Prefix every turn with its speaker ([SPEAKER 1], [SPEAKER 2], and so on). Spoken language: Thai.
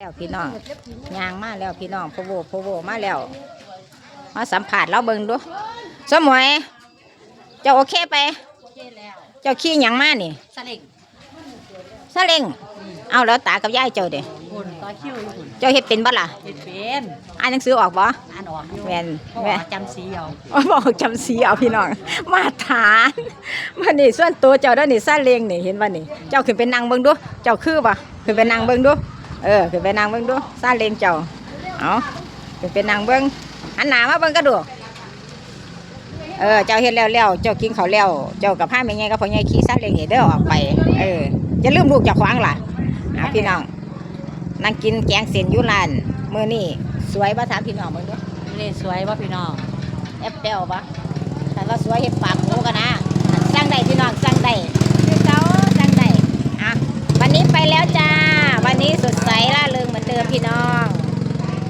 [SPEAKER 1] แล้วพี่น้องยางมาแล้วพี่น้องโพโวมาแล้วมาสัมผัสเราเบิ่งดูสมวยเจ้าโอเคไปเจ้าขี้หยังมานี่
[SPEAKER 2] สลิง
[SPEAKER 1] ซาเล้งเอาแล้วตากับยายเจ้าเด้
[SPEAKER 2] หุ่นต่อคิวอยู่หุ่น
[SPEAKER 1] เจ้าเฮ็ดเป็นบ่ล่ะ
[SPEAKER 2] เฮ็ดเป็น
[SPEAKER 1] อ่านหนังสือออกบ่
[SPEAKER 2] อ่านออกอยู่
[SPEAKER 1] แม่น
[SPEAKER 2] แม่จำสีเอา
[SPEAKER 1] บอกจำสีเอาพี่น้องมาฐานมันนี่ส่วนตัวเจ้าเด้อนี่ซาเล้งนี่เห็นบ่นี่เจ้าขึ้นไปนั่งเบิ่งดูเจ้าคือบ่ขึ้นไปนั่งเบิ่งดูขึ้นไปนั่งเบิ่งดูซาเล้งเจ้าเอาขึ้นไปนั่งเบิ่งหันหน้ามาเบิ่งกระดูกเจ้าเฮ็ดแล้วเจ้ากินข้าวแล้วเจ้ากับพาแม่ใหญ่กับพ่อใหญ่ขี่ซาเล้งนี่เด้อออกไปอย่าลืมลูกเจ้าของล่ะพี่น้องนั่งกินแกงเส้นอยู่ร้านมื้อนี้สวยบ่ถามพี่น้องเบิ่งดู
[SPEAKER 2] นี่สวยป่ะพี่น้อง
[SPEAKER 1] แอปเปิลปะแต่ว่าสวยเห็ดปากหมูกันนะสั่งได้พี่น้องสั่งได้คือเขาสั่งได้วันนี้ไปแล้วจ้าวันนี้สดใสร่าเริงเหมือนเดิมพี่